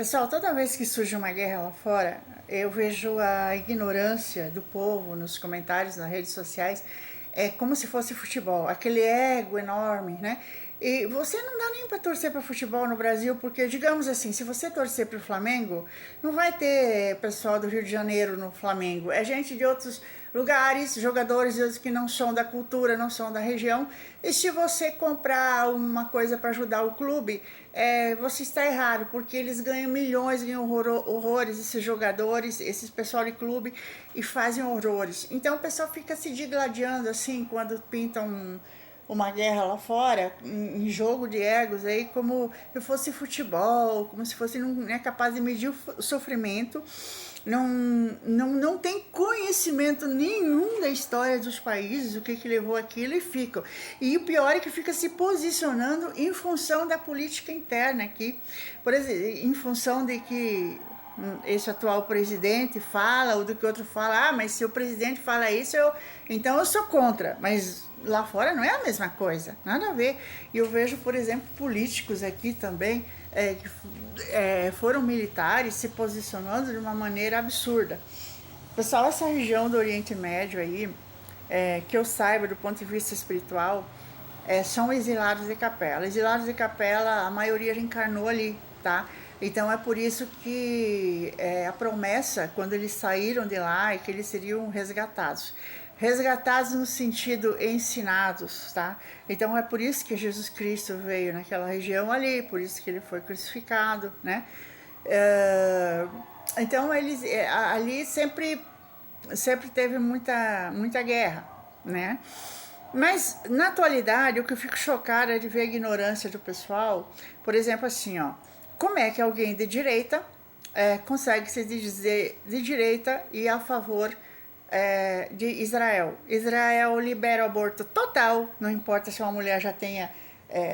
Pessoal, toda vez que surge uma guerra lá fora, eu vejo a ignorância do povo nos comentários, nas redes sociais, é como se fosse futebol, aquele ego enorme, né? E você não dá nem para torcer para futebol no Brasil, porque, digamos assim, se você torcer para o Flamengo, não vai ter pessoal do Rio de Janeiro no Flamengo. É gente de outros lugares, jogadores de outros que não são da cultura, não são da região. E se você comprar uma coisa para ajudar o clube, você está errado, porque eles ganham milhões, ganham horrores, esses jogadores, esses pessoal de clube, e fazem horrores. Então o pessoal fica se digladiando assim quando pintam uma guerra lá fora, em jogo de egos aí, como se fosse futebol, como se fosse, não é capaz de medir o sofrimento, não tem conhecimento nenhum da história dos países, o que levou aquilo, e ficam. E o pior é que fica se posicionando em função da política interna aqui, por exemplo, em função de que esse atual presidente fala, ou do que outro fala, mas se o presidente fala isso, então eu sou contra, mas lá fora não é a mesma coisa, nada a ver. E eu vejo, por exemplo, políticos aqui também, que foram militares se posicionando de uma maneira absurda. Pessoal, essa região do Oriente Médio aí, que eu saiba do ponto de vista espiritual, são exilados de capela. Exilados de capela, a maioria já encarnou ali, tá? Então é por isso que a promessa, quando eles saíram de lá, é que eles seriam resgatados. Resgatados no sentido ensinados, tá? Então é por isso que Jesus Cristo veio naquela região ali, por isso que ele foi crucificado, né? Então eles ali sempre teve muita guerra, né? Mas na atualidade o que eu fico chocada é de ver a ignorância do pessoal. Por exemplo, assim, ó, como é que alguém de direita consegue se dizer de direita e a favor de Israel? Israel libera o aborto total, não importa se uma mulher já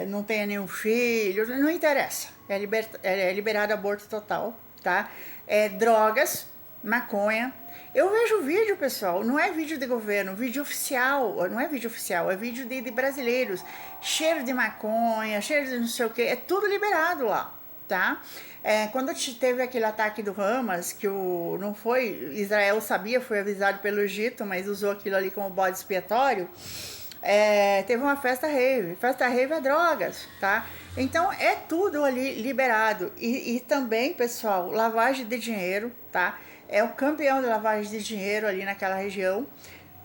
não tenha nenhum filho, não interessa, é liberado aborto total, tá? Drogas, maconha. Eu vejo vídeo, pessoal, não é vídeo de governo, vídeo oficial, não é vídeo oficial, é vídeo de brasileiros, cheiro de maconha, cheiro de não sei o que, é tudo liberado lá, tá? Quando teve aquele ataque do Hamas, que não foi, Israel sabia, foi avisado pelo Egito, mas usou aquilo ali como bode expiatório, teve uma festa rave é drogas, tá? Então é tudo ali liberado, e também, pessoal, lavagem de dinheiro, tá? É o campeão de lavagem de dinheiro ali naquela região,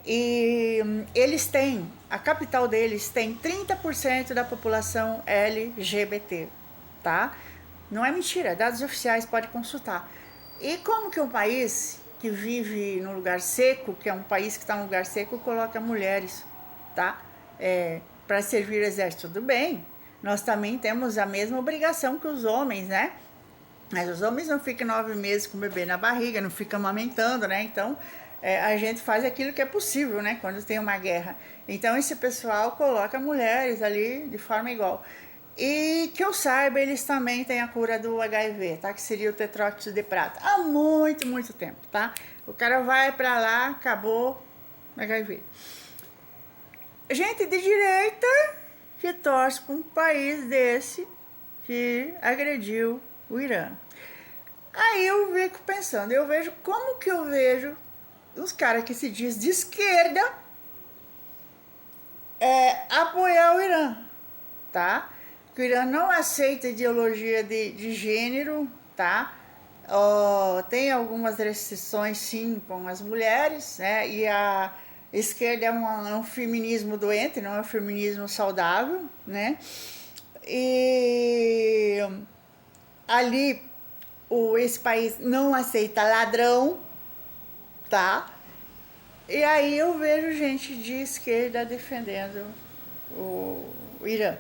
e eles têm, a capital deles tem 30% da população LGBT, tá? Não é mentira, dados oficiais, pode consultar. E como que um país que vive num lugar seco, que é um país que está num lugar seco, coloca mulheres, tá? Para servir o exército? Tudo bem, nós também temos a mesma obrigação que os homens, né? Mas os homens não ficam 9 meses com o bebê na barriga, não ficam amamentando, né? Então, a gente faz aquilo que é possível, né? Quando tem uma guerra. Então, esse pessoal coloca mulheres ali de forma igual. E que eu saiba, eles também têm a cura do HIV, tá? Que seria o tetróxido de prata. Há muito tempo, tá? O cara vai pra lá, acabou HIV. Gente de direita que torce para um país desse que agrediu o Irã. Aí eu fico pensando, como que eu vejo os caras que se diz de esquerda apoiar o Irã, tá? Que o Irã não aceita ideologia de gênero, tá? Tem algumas restrições, sim, com as mulheres, né? E a esquerda é um feminismo doente, não é um feminismo saudável, né? E ali esse país não aceita ladrão, tá? E aí eu vejo gente de esquerda defendendo o Irã.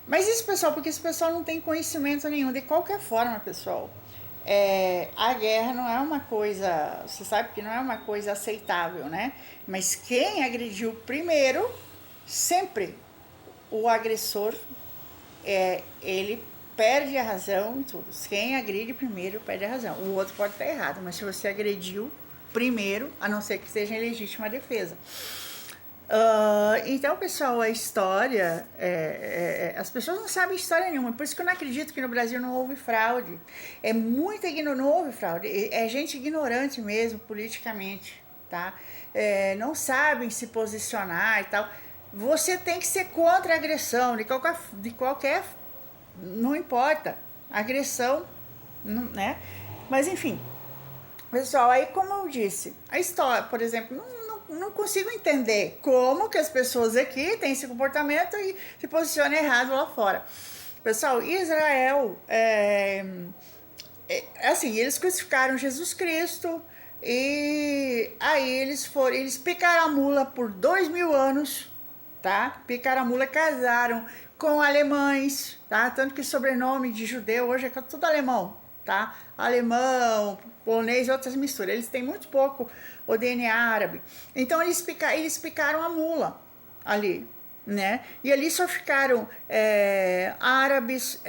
Mas isso, pessoal, porque esse pessoal não tem conhecimento nenhum. De qualquer forma, pessoal, a guerra não é uma coisa, você sabe que não é uma coisa aceitável, né? Mas quem agrediu primeiro, sempre o agressor, ele perde a razão em tudo. Quem agride primeiro perde a razão. O outro pode estar errado, mas se você agrediu primeiro, a não ser que seja em legítima defesa. Então, pessoal, a história, as pessoas não sabem história nenhuma, por isso que eu não acredito que no Brasil não houve fraude. É muita ignorância, não houve fraude, é gente ignorante mesmo, politicamente, tá? Não sabem se posicionar e tal. Você tem que ser contra a agressão, de qualquer não importa, agressão, né? Mas enfim, pessoal, aí como eu disse, a história, por exemplo, não consigo entender como que as pessoas aqui têm esse comportamento e se posicionam errado lá fora. Pessoal, Israel, assim, eles crucificaram Jesus Cristo e aí eles picaram a mula por 2000 anos, tá? Picaram a mula, casaram com alemães, tá? Tanto que sobrenome de judeu hoje é tudo alemão, tá? Alemão, polonês e outras misturas. Eles têm muito pouco o DNA árabe. Então eles picaram a mula ali, né? E ali só ficaram árabes,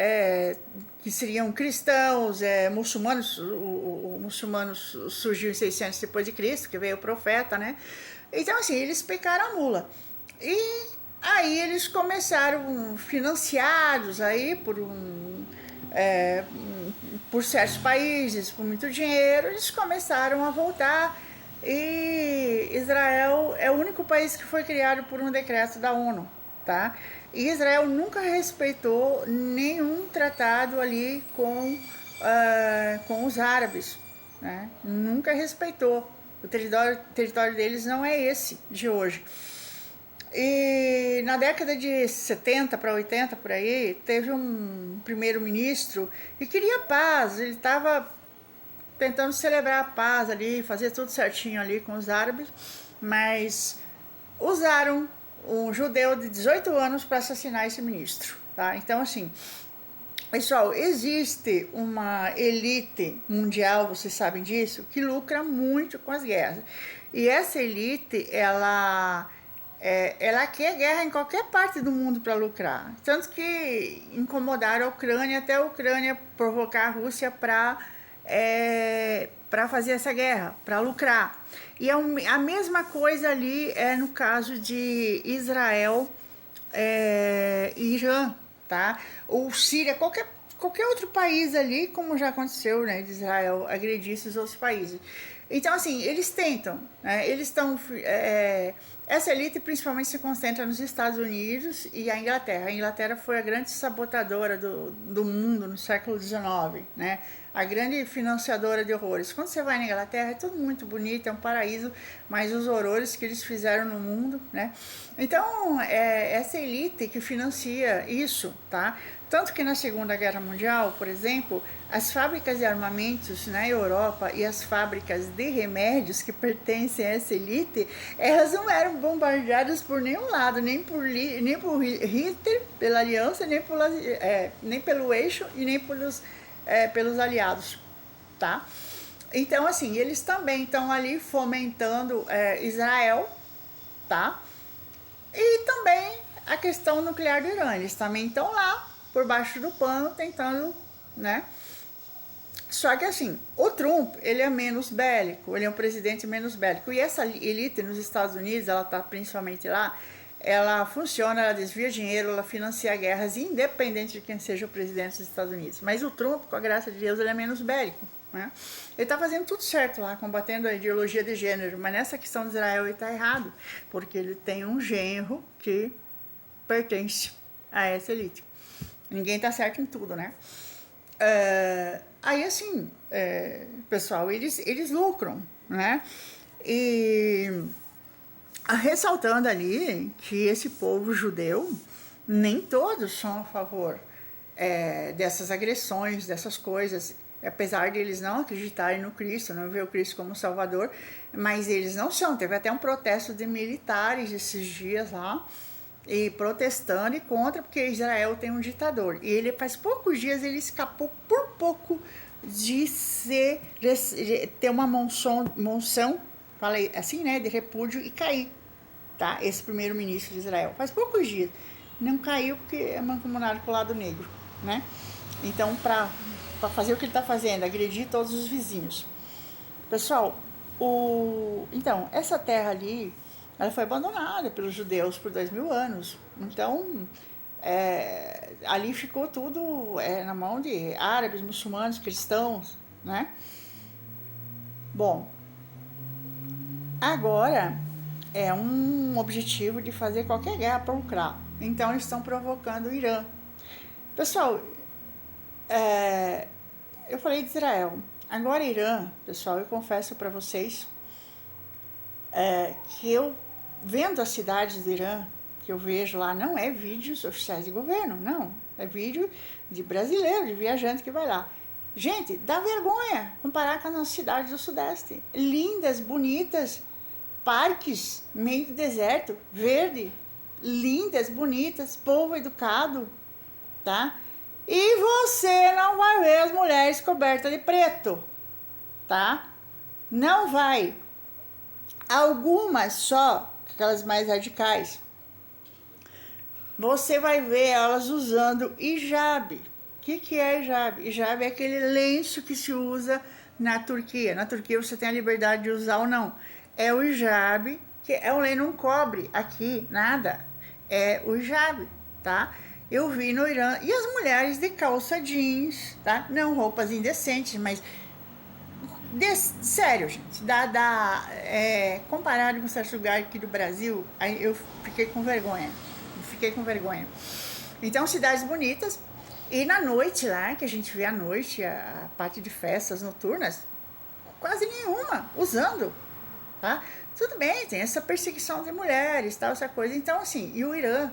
que seriam cristãos, muçulmanos. O muçulmano surgiu em 600 depois de Cristo, que veio o profeta, né? Então assim, eles picaram a mula. E aí eles começaram, financiados aí por certos países, com muito dinheiro, eles começaram a voltar. E Israel é o único país que foi criado por um decreto da ONU, tá? E Israel nunca respeitou nenhum tratado ali com os árabes, né? Nunca respeitou. O território deles não é esse de hoje. E na década de 70 para 80, por aí, teve um primeiro-ministro que queria paz. Ele estava tentando celebrar a paz ali, fazer tudo certinho ali com os árabes, mas usaram um judeu de 18 anos para assassinar esse ministro, tá? Então, assim, pessoal, existe uma elite mundial, vocês sabem disso, que lucra muito com as guerras. E essa elite, ela quer guerra em qualquer parte do mundo para lucrar. Tanto que incomodaram a Ucrânia, até a Ucrânia provocar a Rússia para fazer essa guerra, para lucrar. E a mesma coisa ali no caso de Israel e Irã, tá? Ou Síria, qualquer outro país ali, como já aconteceu, né, de Israel agredir esses outros países. Então, assim, eles tentam, né? Eles estão... essa elite principalmente se concentra nos Estados Unidos e a Inglaterra. A Inglaterra foi a grande sabotadora do mundo no século XIX, né? A grande financiadora de horrores. Quando você vai na Inglaterra, é tudo muito bonito, é um paraíso, mas os horrores que eles fizeram no mundo, né? Então, essa elite que financia isso, tá? Tanto que na Segunda Guerra Mundial, por exemplo, as fábricas de armamentos na Europa e as fábricas de remédios que pertencem a essa elite, elas não eram bombardeadas por nenhum lado, nem por Hitler, pela aliança, nem pelo eixo e nem pelos aliados, tá? Então, assim, eles também estão ali fomentando Israel, tá? E também a questão nuclear do Irã. Eles também estão lá, por baixo do pano, tentando, né? Só que assim, o Trump, ele é menos bélico, ele é um presidente menos bélico. E essa elite nos Estados Unidos, ela tá principalmente lá, ela funciona, ela desvia dinheiro, ela financia guerras, independente de quem seja o presidente dos Estados Unidos. Mas o Trump, com a graça de Deus, ele é menos bélico, né? Ele está fazendo tudo certo lá, combatendo a ideologia de gênero, mas nessa questão de Israel ele está errado, porque ele tem um genro que pertence a essa elite. Ninguém está certo em tudo, né? Aí assim, pessoal, eles lucram, né? E ressaltando ali que esse povo judeu, nem todos são a favor dessas agressões, dessas coisas, apesar de eles não acreditarem no Cristo, não ver o Cristo como Salvador, mas eles não são. Teve até um protesto de militares esses dias lá, e protestando e contra, porque Israel tem um ditador. E ele faz poucos dias ele escapou por pouco de ter uma monção, falei assim, né, de repúdio e cair, tá? Esse primeiro-ministro de Israel. Faz poucos dias. Não caiu porque é mancomunado com o lado negro, né? Então, para fazer o que ele está fazendo, agredir todos os vizinhos. Pessoal, então, essa terra ali, ela foi abandonada pelos judeus por 2000 anos. Então, ali ficou tudo na mão de árabes, muçulmanos, cristãos, né? Bom, agora é um objetivo de fazer qualquer guerra para lucrar. Então, eles estão provocando o Irã. Pessoal, eu falei de Israel. Agora, Irã, pessoal, eu confesso para vocês que eu, vendo as cidades do Irã, que eu vejo lá, não é vídeos oficiais de governo, não. É vídeo de brasileiro, de viajante que vai lá. Gente, dá vergonha comparar com as nossas cidades do Sudeste. Lindas, bonitas, parques, meio do deserto, verde, lindas, bonitas, povo educado, tá? E você não vai ver as mulheres cobertas de preto, tá? Não vai. Algumas só, aquelas mais radicais, você vai ver elas usando hijab. O que é hijab? Hijab é aquele lenço que se usa na Turquia. Na Turquia você tem a liberdade de usar ou não. É o hijab, que é um lenço, não cobre aqui nada. É o hijab, tá? Eu vi no Irã. E as mulheres de calça jeans, tá? Não roupas indecentes, mas... sério, gente, comparado com certos lugares aqui do Brasil, aí eu fiquei com vergonha. Então, cidades bonitas. E na noite lá, que a gente vê à noite, a parte de festas noturnas, quase nenhuma usando, tá? Tudo bem, tem essa perseguição de mulheres, tal, essa coisa. Então, assim, e o Irã,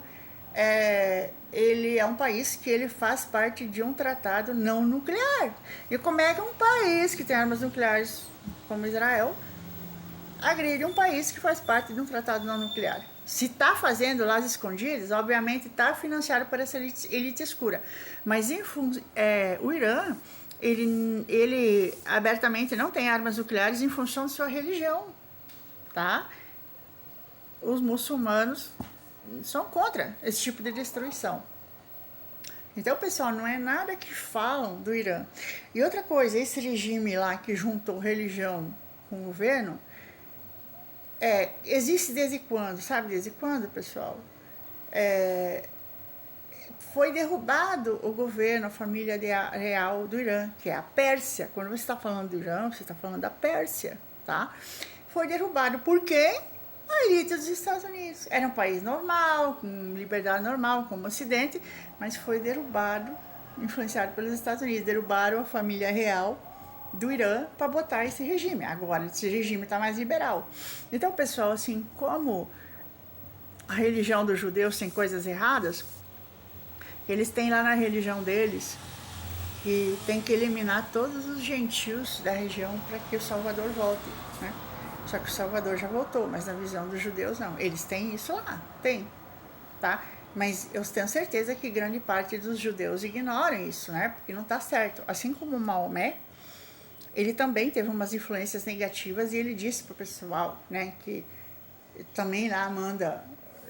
ele é um país que ele faz parte de um tratado não nuclear. E como é que um país que tem armas nucleares, como Israel, agride um país que faz parte de um tratado não nuclear? Se está fazendo lá as escondidas, obviamente está financiado por essa elite escura. Mas o Irã, ele abertamente não tem armas nucleares em função de sua religião, tá? Os muçulmanos são contra esse tipo de destruição. Então, pessoal, não é nada que falam do Irã. E outra coisa, esse regime lá que juntou religião com o governo, existe desde quando? Sabe desde quando, pessoal? Foi derrubado o governo, a família real do Irã, que é a Pérsia. Quando você está falando do Irã, você está falando da Pérsia, tá? Foi derrubado por quem? A elite dos Estados Unidos. Era um país normal, com liberdade normal, como o Ocidente, mas foi derrubado, influenciado pelos Estados Unidos. Derrubaram a família real do Irã para botar esse regime. Agora, esse regime está mais liberal. Então, pessoal, assim, como a religião dos judeus tem coisas erradas, eles têm lá na religião deles que tem que eliminar todos os gentios da região para que o Salvador volte, né? Só que o Salvador já voltou, mas na visão dos judeus não. Eles têm isso lá, tem, tá? Mas eu tenho certeza que grande parte dos judeus ignoram isso, né? Porque não tá certo. Assim como Maomé, ele também teve umas influências negativas e ele disse pro pessoal, né, que também lá manda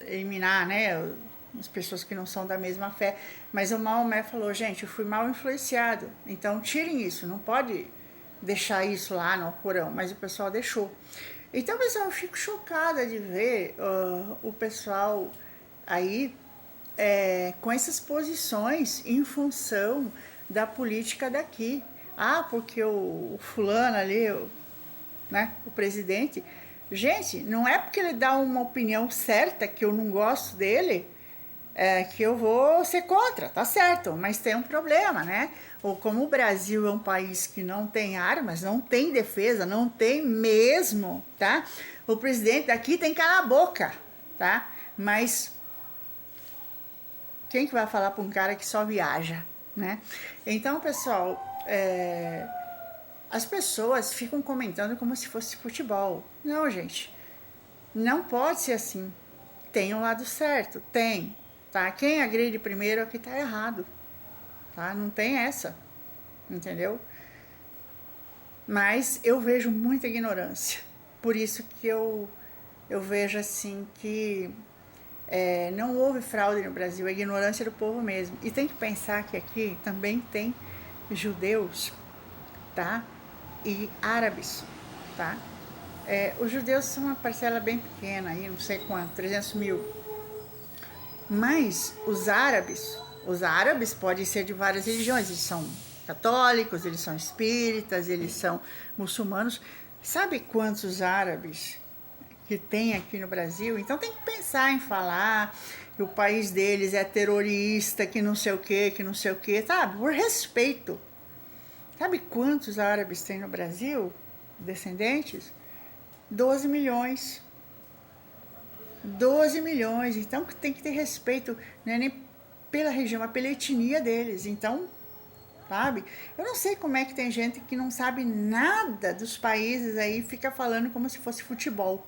eliminar, né, as pessoas que não são da mesma fé. Mas o Maomé falou, gente, eu fui mal influenciado, então tirem isso, não pode deixar isso lá no Corão, mas o pessoal deixou. Então, pessoal, eu fico chocada de ver o pessoal aí com essas posições em função da política daqui. Ah, porque o fulano ali, né, o presidente... Gente, não é porque ele dá uma opinião certa que eu não gosto dele, que eu vou ser contra, tá certo, mas tem um problema, né? Ou como o Brasil é um país que não tem armas, não tem defesa, não tem mesmo, tá? O presidente daqui tem que calar a boca, tá? Mas quem que vai falar para um cara que só viaja, né? Então, pessoal, as pessoas ficam comentando como se fosse futebol. Não, gente, não pode ser assim. Tem um lado certo, tem, tá? Quem agride primeiro é o que tá errado, tá? Não tem essa, entendeu? Mas eu vejo muita ignorância. Por isso que eu vejo assim que não houve fraude no Brasil, é ignorância do povo mesmo. E tem que pensar que aqui também tem judeus, tá? E árabes, tá? Os judeus são uma parcela bem pequena, aí, não sei quanto, 300 mil. Mas os árabes podem ser de várias religiões, eles são católicos, eles são espíritas, eles são muçulmanos. Sabe quantos árabes que tem aqui no Brasil? Então tem que pensar em falar que o país deles é terrorista, que não sei o que, sabe? Por respeito. Sabe quantos árabes tem no Brasil? Descendentes? 12 milhões. 12 milhões. Então tem que ter respeito, não é nem pela região, mas pela etnia deles. Então, sabe? Eu não sei como é que tem gente que não sabe nada dos países aí e fica falando como se fosse futebol.